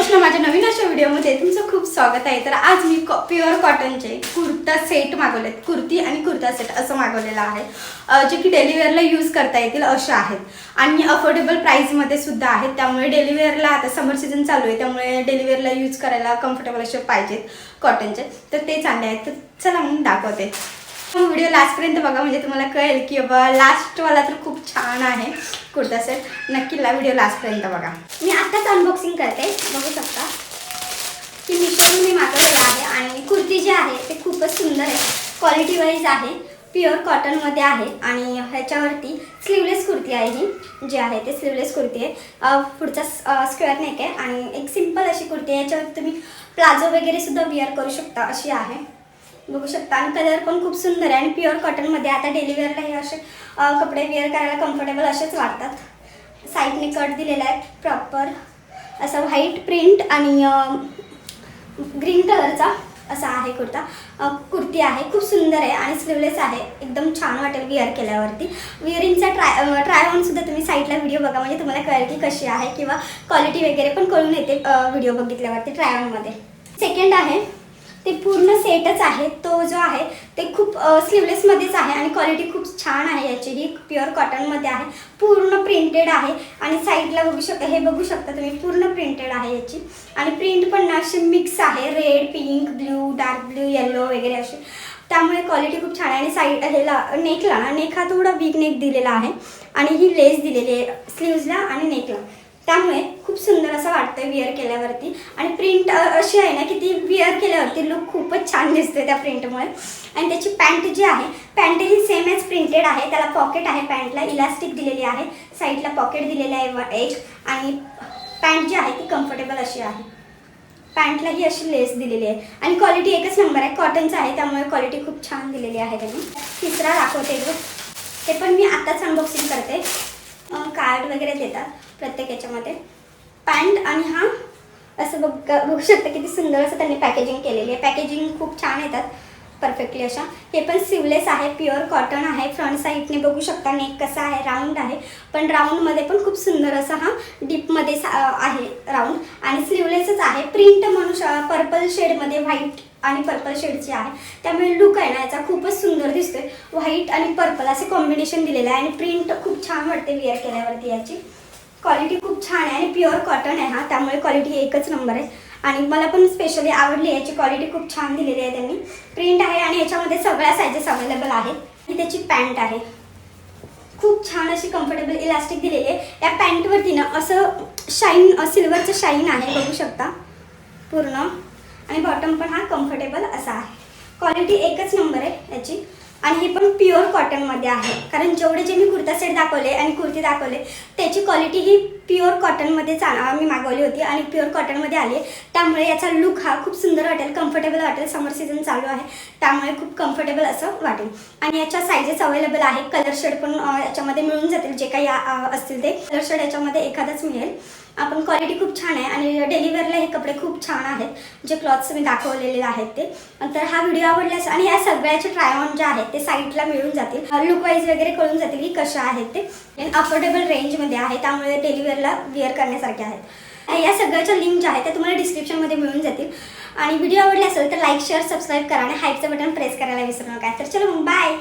वैष्णव माझ्या नवीन अशा व्हिडिओमध्ये तुमचं खूप स्वागत आहे। तर आज मी प्युअर कॉटनचे कुर्ता सेट मागवलेत, कुर्ती आणि कुर्ता सेट असं मागवलेलं आहे, जे की डेली वेअरला यूज करता येतील असे आहेत आणि अफोर्डेबल प्राइसमध्ये सुद्धा आहेत। त्यामुळे डेली वेअरला आता समर सीझन चालू आहे, त्यामुळे डेली वेअरला यूज करायला कम्फर्टेबल असे पाहिजेत कॉटनचे, तर ते चांगले आहेत। तर चला मग दाखवते, व्हिडिओ लास्टपर्यंत बघा म्हणजे तुम्हाला कळेल की बाबा लास्टवाला तर खूप छान आहे कुर्ता सेट। नक्की व्हिडिओ लास्टपर्यंत बघा। मी आत्ताच अनबॉक्सिंग करते, बघू शकता की मिशोवरून मी मागवलेलं आहे आणि कुर्ती जी आहे ते खूपच सुंदर आहे, क्वालिटी वाईज आहे, प्युअर कॉटनमध्ये आहे आणि ह्याच्यावरती स्लीवलेस कुर्ती आहे। ही जी आहे ते स्लीवलेस कुर्ती आहे, पुढचा स्क्वेअर नेक आहे आणि एक सिंपल अशी कुर्ती आहे। याच्यावर तुम्ही प्लाझो वगैरे सुद्धा वेअर करू शकता अशी आहे, बघू शकता। आणि कलर पण खूप सुंदर आहे आणि प्युअर कॉटनमध्ये आता डेली वेअरला हे असे कपडे वेअर करायला कम्फर्टेबल असेच वाटतात। साईडने कट दिलेला आहे प्रॉपर असा व्हाईट प्रिंट आणि ग्रीन कलरचा असा आहे कुर्ती आहे, खूप सुंदर आहे आणि स्लीवलेस आहे, एकदम छान वाटेल वेअर केल्यावरती। वेअरिंगचा ट्राय ऑन सुद्धा तुम्ही साईडला व्हिडिओ बघा म्हणजे तुम्हाला कळेल की कशी आहे किंवा क्वालिटी वगैरे पण कळून येते व्हिडिओ बघितल्यावरती ट्राय ऑनमध्ये। सेकंड आहे ते पूर्ण सेटच आहे, तो जो आहे ते खूप स्लीवलेसमध्येच आहे आणि क्वालिटी खूप छान आहे याची। ही प्युअर कॉटनमध्ये आहे, पूर्ण प्रिंटेड आहे आणि साईडला बघू शकता, हे बघू शकता तुम्ही, पूर्ण प्रिंटेड आहे याची आणि प्रिंट पण अशी मिक्स आहे, red, pink, blue, dark blue, yellow वगैरे असे, त्यामुळे क्वालिटी खूप छान आहे। आणि साईड ह्याला नेक हा थोडा वीक नेक दिलेला आहे आणि ही लेस दिलेली आहे स्लीव्जला आणि नेकला, त्यामुळे खूप सुंदर असं वाटतं वेअर केल्यावरती। आणि प्रिंट अशी आहे ना की ती वेअर केल्यावरती लुक खूपच छान दिसते त्या प्रिंटमुळे। आणि त्याची पॅन्ट जी आहे, पॅन्ट ही सेम एज प्रिंटेड आहे, त्याला पॉकेट आहे, पॅन्टला इलास्टिक दिलेली आहे, साईडला पॉकेट दिलेले आहे एक, आणि पॅन्ट जी आहे ती कम्फर्टेबल अशी आहे, पॅन्टला ही अशी लेस दिलेली आहे आणि क्वालिटी एकच नंबर आहे, कॉटनचं आहे त्यामुळे क्वालिटी खूप छान दिलेली आहे त्यांनी। तिसरा दाखवते ते पण मी आत्ताच अनबॉक्सिंग करते, कार्ड वगैरे देतात प्रत्येक याच्यामध्ये। पॅन्ट आणि हा असं बघू शकता किती सुंदर असं त्यांनी पॅकेजिंग केलेली आहे, पॅकेजिंग खूप छान येतात परफेक्टली अशा। हे पण स्लीवलेस आहे, प्युअर कॉटन आहे, फ्रंट साईडने बघू शकता नेक कसा आहे, राऊंड आहे, पण राऊंडमध्ये पण खूप सुंदर असा हा डीपमध्ये आहे राऊंड आणि स्लीवलेसच आहे। प्रिंट म्हणून पर्पल शेडमध्ये व्हाईट आणि पर्पल शेडची आहे, त्यामुळे लुक आहे ना याचा खूपच सुंदर दिसतोय, व्हाईट आणि पर्पल असे कॉम्बिनेशन दिलेलं आहे आणि प्रिंट खूप छान वाटते वेअर केल्यावरती। याची क्वालिटी खूप छान आहे आणि प्युअर कॉटन आहे हा, त्यामुळे क्वालिटी एकच नंबर आहे आणि मला पण स्पेशली आवडली, याची क्वालिटी खूप छान दिलेली आहे त्यांनी। प्रिंट आहे आणि याच्यामध्ये सगळ्या साईजेस अवेलेबल आहेत। ही त्याची पॅन्ट आहे, खूप छान अशी कम्फर्टेबल इलास्टिक दिलेली आहे। या पॅन्टवरती ना असं शाईन, सिल्वरचं शाईन आहे, बघू शकता पूर्ण, आणि बॉटम पण हा कम्फर्टेबल असा आहे, क्वालिटी एकच नंबर आहे याची। आणि हे पण प्युअर कॉटनमध्ये आहे, कारण जेवढे जे मी कुर्ता सेट दाखवले आणि कुर्ती दाखवले त्याची क्वालिटी ही प्युअर कॉटनमध्येच मी मागवली होती आणि प्युअर कॉटनमध्ये आली आहे, त्यामुळे याचा लुक हा खूप सुंदर वाटेल, कम्फर्टेबल वाटेल। समर सीझन चालू आहे त्यामुळे खूप कम्फर्टेबल असं वाटेल आणि याच्या साईजेस अवेलेबल आहे, कलर शेड पण याच्यामध्ये मिळून जातील, जे काही असतील ते कलर शेड याच्यामध्ये एखादाच मिळेल। आपण क्वालिटी खूप छान आहे आणि डेली वेअरला हे कपडे खूप छान आहेत, जे क्लॉथ्स मी दाखवलेले आहेत ते। तर हा व्हिडिओ आवडल्यास आणि या सगळ्याचे ट्राय ऑन जे आहेत ते साईडला मिळून जातील, लुक वाईज वगैरे कळून जातील की कशा आहेत ते। अफोर्डेबल रेंजमध्ये आहे त्यामुळे डेली वेअरला वेअर करण्यासारखे आहेत। या सगळ्याच्या लिंक ज्या आहेत त्या तुम्हाला डिस्क्रिप्शनमध्ये मिळून जातील आणि व्हिडिओ आवडला असेल तर लाईक, शेअर, सबस्क्राईब करा आणि हाईपचं बटन प्रेस करायला विसरू नका। तर चलो बाय।